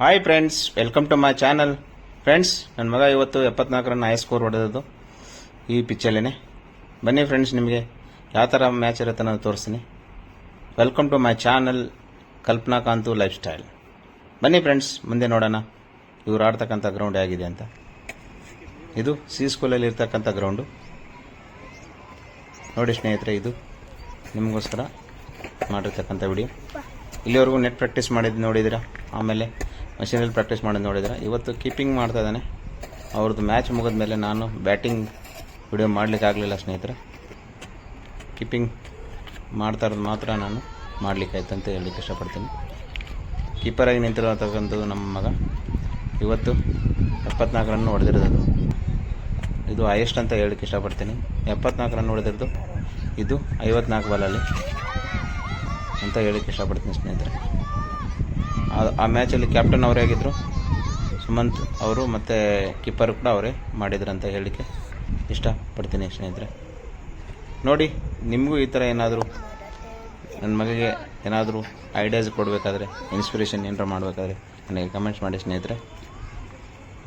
Hi friends, welcome to my channel. Friends, ನನ್ನ ಮಗ ಇವತ್ತು 74 ರನ್ ಹೈ ಸ್ಕೋರ್ ಹೊಡೆದದ್ದು ಈ ಪಿಚ್ಚಲ್ಲೇ. ಬನ್ನಿ ಫ್ರೆಂಡ್ಸ್, ನಿಮಗೆ ಯಾವ ಥರ ಮ್ಯಾಚ್ ಇರುತ್ತೆ ಅನ್ನೋದು ತೋರಿಸ್ತೀನಿ. Welcome to my channel Kalpana Kantu lifestyle. ಬನ್ನಿ ಫ್ರೆಂಡ್ಸ್, ಮುಂದೆ ನೋಡೋಣ ಇವ್ರು ಆಡ್ತಕ್ಕಂಥ ಗ್ರೌಂಡ್ ಹೇಗಿದೆ ಅಂತ. ಇದು ಸಿ ಸ್ಕೂಲಲ್ಲಿ ಇರ್ತಕ್ಕಂಥ ಗ್ರೌಂಡು ನೋಡಿ ಸ್ನೇಹಿತರೆ. ಇದು ನಿಮಗೋಸ್ಕರ ಮಾಡಿರ್ತಕ್ಕಂಥ ವಿಡಿಯೋ. ಇಲ್ಲಿವರೆಗೂ ನೆಟ್ ಪ್ರಾಕ್ಟೀಸ್ ಮಾಡಿದ್ದು ನೋಡಿದ್ದೀರಾ, ಆಮೇಲೆ ಮಷೀನಲ್ಲಿ ಪ್ರಾಕ್ಟೀಸ್ ಮಾಡೋದು ನೋಡಿದ್ರೆ. ಇವತ್ತು ಕೀಪಿಂಗ್ ಮಾಡ್ತಾ ಇದ್ದಾನೆ. ಅವ್ರದ್ದು ಮ್ಯಾಚ್ ಮುಗಿದ ಮೇಲೆ ನಾನು ಬ್ಯಾಟಿಂಗ್ ವಿಡಿಯೋ ಮಾಡಲಿಕ್ಕಾಗಲಿಲ್ಲ ಸ್ನೇಹಿತರೆ. ಕೀಪಿಂಗ್ ಮಾಡ್ತಾ ಇರೋದು ಮಾತ್ರ ನಾನು ಮಾಡಲಿಕ್ಕಾಯ್ತು ಅಂತ ಹೇಳಲಿಕ್ಕೆ ಇಷ್ಟಪಡ್ತೀನಿ. ಕೀಪರಾಗಿ ನಿಂತಿರತಕ್ಕಂಥದ್ದು ನಮ್ಮ ಮಗ ಇವತ್ತು 74 ರನ್ ಹೊಡೆದಿರೋದು. ಇದು ಹೈಯೆಸ್ಟ್ ಅಂತ ಹೇಳಲಿಕ್ಕೆ ಇಷ್ಟಪಡ್ತೀನಿ. 74 ರನ್ ಹೊಡೆದಿರೋದು ಇದು 54 ಬಾಲಲ್ಲಿ ಅಂತ ಹೇಳಲಿಕ್ಕೆ ಇಷ್ಟಪಡ್ತೀನಿ ಸ್ನೇಹಿತರೆ. ಆ ಮ್ಯಾಚಲ್ಲಿ ಕ್ಯಾಪ್ಟನ್ ಅವರೇ ಆಗಿದ್ದರು, ಸುಮಂತ್ ಅವರು, ಮತ್ತು ಕೀಪರ್ ಕೂಡ ಅವರೇ ಮಾಡಿದ್ರು ಅಂತ ಹೇಳಲಿಕ್ಕೆ ಇಷ್ಟಪಡ್ತೀನಿ ಸ್ನೇಹಿತರೆ. ನೋಡಿ, ನಿಮಗೂ ಈ ಥರ ಏನಾದರೂ ನನ್ನ ಮಗಿಗೆ ಏನಾದರೂ ಐಡಿಯಾಸ್ ಕೊಡಬೇಕಾದ್ರೆ, ಇನ್ಸ್ಪಿರೇಷನ್ ಏನಾರ ಮಾಡಬೇಕಾದ್ರೆ ನನಗೆ ಕಮೆಂಟ್ಸ್ ಮಾಡಿ ಸ್ನೇಹಿತರೆ.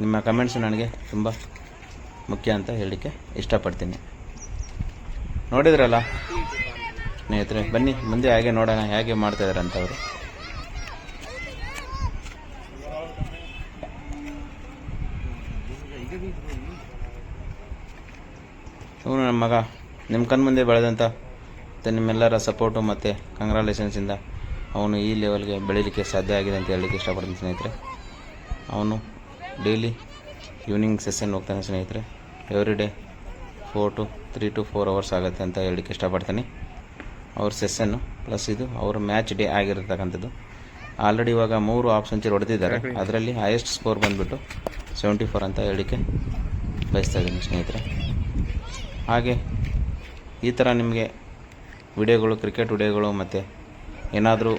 ನಿಮ್ಮ ಕಮೆಂಟ್ಸು ನನಗೆ ತುಂಬ ಮುಖ್ಯ ಅಂತ ಹೇಳಲಿಕ್ಕೆ ಇಷ್ಟಪಡ್ತೀನಿ. ನೋಡಿದ್ರಲ್ಲ ಸ್ನೇಹಿತರೆ, ಬನ್ನಿ ಮುಂದೆ ಹಾಗೆ ನೋಡೋಣ ಹೇಗೆ ಮಾಡ್ತಾಯಿದ್ದಾರೆ ಅಂತ ಅವರು. ಇವನು ನಮ್ಮ ಮಗ ನಿಮ್ಮ ಕಣ್ಮುಂದೆ ಬೆಳೆದಂಥ ಮತ್ತು ನಿಮ್ಮೆಲ್ಲರ ಸಪೋರ್ಟು ಮತ್ತು ಕಂಗ್ರಾಲೇಷನ್ಸಿಂದ ಅವನು ಈ ಲೆವೆಲ್ಗೆ ಬೆಳೀಲಿಕ್ಕೆ ಸಾಧ್ಯ ಆಗಿದೆ ಅಂತ ಹೇಳಲಿಕ್ಕೆ ಇಷ್ಟಪಡ್ತೀನಿ ಸ್ನೇಹಿತರೆ. ಅವನು ಡೈಲಿ ಈವ್ನಿಂಗ್ ಸೆಷನ್ ಹೋಗ್ತಾನೆ ಸ್ನೇಹಿತರೆ. ಎವ್ರಿ ಡೇ 3 to 4 hours ಆಗುತ್ತೆ ಅಂತ ಹೇಳಲಿಕ್ಕೆ ಇಷ್ಟಪಡ್ತೀನಿ ಅವ್ರ ಸೆಷನ್ನು. ಪ್ಲಸ್ ಇದು ಅವ್ರ ಮ್ಯಾಚ್ ಡೇ ಆಗಿರತಕ್ಕಂಥದ್ದು. ಆಲ್ರೆಡಿ ಇವಾಗ 3 ಹಾಫ್ ಸೆಂಚುರಿ ಹೊಡೆದಿದ್ದಾರೆ. ಅದರಲ್ಲಿ ಹೈಯೆಸ್ಟ್ ಸ್ಕೋರ್ ಬಂದುಬಿಟ್ಟು 74 ಅಂತ ಹೇಳಲಿಕ್ಕೆ ಬಯಸ್ತಾ ಇದ್ದೀನಿ ಸ್ನೇಹಿತರೆ. ಹಾಗೆ ಈ ಥರ ನಿಮಗೆ ವಿಡಿಯೋಗಳು, ಕ್ರಿಕೆಟ್ ವಿಡಿಯೋಗಳು ಮತ್ತು ಏನಾದರೂ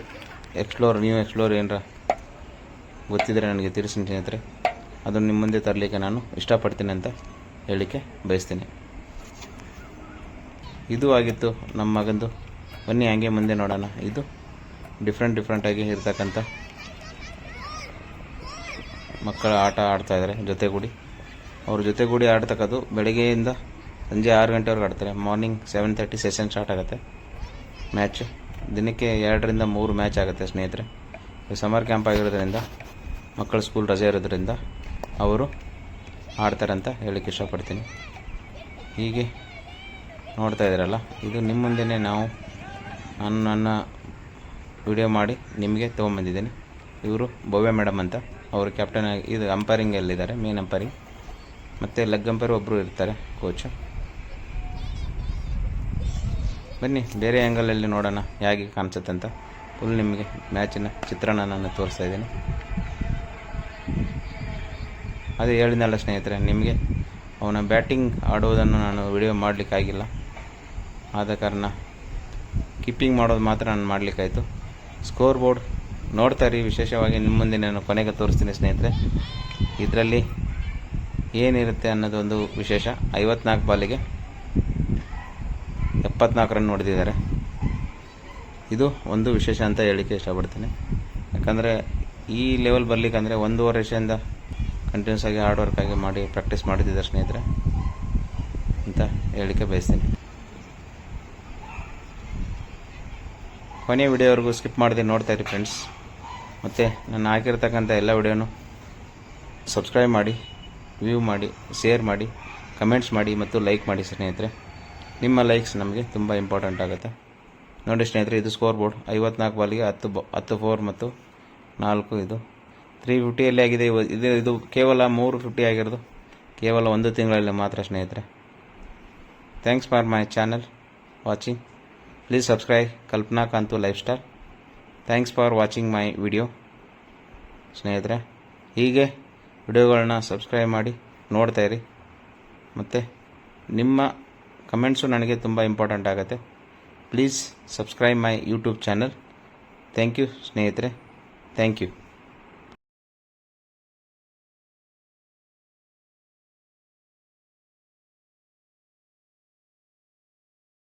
ನ್ಯೂ ಎಕ್ಸ್ಪ್ಲೋರ್ ಏನಾರ ಗೊತ್ತಿದ್ದರೆ ನನಗೆ ತಿಳಿಸಿ ಸ್ನೇಹಿತರೆ. ಅದನ್ನು ನಿಮ್ಮ ಮುಂದೆ ತರಲಿಕ್ಕೆ ನಾನು ಇಷ್ಟಪಡ್ತೀನಿ ಅಂತ ಹೇಳಲಿಕ್ಕೆ ಬಯಸ್ತೀನಿ. ಇದು ಆಗಿತ್ತು ನಮ್ಮ ಮಗಂದು. ಬನ್ನಿ ಹಾಗೆ ಮುಂದೆ ನೋಡೋಣ. ಇದು ಡಿಫ್ರೆಂಟಾಗಿ ಇರ್ತಕ್ಕಂಥ ಮಕ್ಕಳ ಆಟ ಆಡ್ತಾಯಿದ್ದಾರೆ ಜೊತೆಗೂಡಿ. ಅವ್ರ ಜೊತೆಗೂಡಿ ಆಡ್ತಕ್ಕದ್ದು ಬೆಳಗ್ಗೆಯಿಂದ ಸಂಜೆ 6 ಗಂಟೆವರೆಗೆ ಆಡ್ತಾರೆ. ಮಾರ್ನಿಂಗ್ 7:30 ಸೆಷನ್ ಸ್ಟಾರ್ಟ್ ಆಗುತ್ತೆ ಮ್ಯಾಚ್. ದಿನಕ್ಕೆ 2 ರಿಂದ 3 ಮ್ಯಾಚ್ ಆಗುತ್ತೆ ಸ್ನೇಹಿತರೆ. ಸಮರ್ ಕ್ಯಾಂಪ್ ಆಗಿರೋದ್ರಿಂದ, ಮಕ್ಕಳ ಸ್ಕೂಲ್ ರಜೆ ಇರೋದ್ರಿಂದ ಅವರು ಆಡ್ತಾರೆ ಅಂತ ಹೇಳಲಿಕ್ಕೆ ಇಷ್ಟಪಡ್ತೀನಿ. ಹೀಗೆ ನೋಡ್ತಾ ಇದ್ದೀರಲ್ಲ, ಇದು ನಿಮ್ಮ ಮುಂದೆನೇ ನನ್ನ ವಿಡಿಯೋ ಮಾಡಿ ನಿಮಗೆ ತೊಗೊಂಬಂದಿದ್ದೀನಿ. ಇವರು ಭವ್ಯ ಮೇಡಮ್ ಅಂತ, ಅವರು ಕ್ಯಾಪ್ಟನ್ ಆಗಿ ಇದು ಅಂಪೈರಿಂಗಲ್ಲಿದ್ದಾರೆ, ಮೇನ್ ಅಂಪೈರಿಂಗ್. ಮತ್ತು ಲೆಗ್ ಅಂಪೈರ್ ಒಬ್ಬರು ಇರ್ತಾರೆ, ಕೋಚು. ಬನ್ನಿ ಬೇರೆ ಆ್ಯಂಗಲಲ್ಲಿ ನೋಡೋಣ ಹೇಗೆ ಕಾಣಿಸುತ್ತೆ ಅಂತ. ಫುಲ್ ನಿಮಗೆ ಮ್ಯಾಚಿನ ಚಿತ್ರಣ ನಾನು ತೋರಿಸ್ತಾ ಇದ್ದೀನಿ. ಅದೇ ಹೇಳಿದ್ನಲ್ಲ ಸ್ನೇಹಿತರೆ, ನಿಮಗೆ ಅವನ ಬ್ಯಾಟಿಂಗ್ ಆಡುವುದನ್ನು ನಾನು ವಿಡಿಯೋ ಮಾಡಲಿಕ್ಕಾಗಿಲ್ಲ. ಆದ ಕಾರಣ ಕೀಪಿಂಗ್ ಮಾಡೋದು ಮಾತ್ರ ನಾನು ಮಾಡಲಿಕ್ಕಾಯಿತು. ಸ್ಕೋರ್ ಬೋರ್ಡ್ ನೋಡ್ತಾ ಇರಿ. ವಿಶೇಷವಾಗಿ ನಿಮ್ಮ ಮುಂದೆ ನಾನು ಕೊನೆಗೆ ತೋರಿಸ್ತೀನಿ ಸ್ನೇಹಿತರೆ. ಇದರಲ್ಲಿ ಏನಿರುತ್ತೆ ಅನ್ನೋದೊಂದು ವಿಶೇಷ. 54 ಬಾಲಿಗೆ 74 ರನ್ ಹೊಡೆದಿದ್ದಾರೆ. ಇದು ಒಂದು ವಿಶೇಷ ಅಂತ ಹೇಳಲಿಕ್ಕೆ ಇಷ್ಟಪಡ್ತೀನಿ. ಯಾಕಂದರೆ ಈ ಲೆವೆಲ್ ಬರಲಿಕ್ಕಂದರೆ 1.5 ವರ್ಷದಿಂದ ಕಂಟಿನ್ಯೂಸ್ ಆಗಿ ಹಾರ್ಡ್ ವರ್ಕ್ ಆಗಿ ಮಾಡಿ ಪ್ರಾಕ್ಟೀಸ್ ಮಾಡ್ತಿದ್ದಾರೆ ಸ್ನೇಹಿತರೆ ಅಂತ ಹೇಳಲಿಕ್ಕೆ ಬಯಸ್ತೀನಿ. ಕೊನೆಯ ವಿಡಿಯೋವರೆಗೂ ಸ್ಕಿಪ್ ಮಾಡದೆ ನೋಡ್ತಾ ಇರಿ ಫ್ರೆಂಡ್ಸ್. ಮತ್ತು ನಾನು ಹಾಕಿರ್ತಕ್ಕಂಥ ಎಲ್ಲ ವಿಡಿಯೋನು ಸಬ್ಸ್ಕ್ರೈಬ್ ಮಾಡಿ, ವ್ಯೂ ಮಾಡಿ, ಶೇರ್ ಮಾಡಿ, ಕಮೆಂಟ್ಸ್ ಮಾಡಿ ಮತ್ತು ಲೈಕ್ ಮಾಡಿ ಸ್ನೇಹಿತರೆ. ನಿಮ್ಮ ಲೈಕ್ಸ್ ನಮಗೆ ತುಂಬ ಇಂಪಾರ್ಟೆಂಟ್ ಆಗುತ್ತೆ. ನೋಡಿ ಸ್ನೇಹಿತರೆ, ಇದು ಸ್ಕೋರ್ ಬೋರ್ಡ್. 54 ಬಾಲಿಗೆ 10 4 ಮತ್ತು 4. ಇದು 350 ಆಗಿದೆ. ಇದು ಕೇವಲ 350 ಆಗಿರೋದು ಕೇವಲ 1 ತಿಂಗಳಲ್ಲಿ ಮಾತ್ರ ಸ್ನೇಹಿತರೆ. Thanks for my channel watching. Please subscribe Kalpana Kantu life style. Thanks for watching my video ಸ್ನೇಹಿತರೆ. ಹೀಗೆ ವಿಡಿಯೋಗಳನ್ನ ಸಬ್ಸ್ಕ್ರೈಬ್ ಮಾಡಿ ನೋಡ್ತಾ ಇರಿ. ಮತ್ತು ನಿಮ್ಮ ಕಮೆಂಟ್ಸು ನನಗೆ ತುಂಬ ಇಂಪಾರ್ಟೆಂಟ್ ಆಗುತ್ತೆ. Please subscribe my YouTube channel. Thank you ಸ್ನೇಹಿತರೆ. Thank you.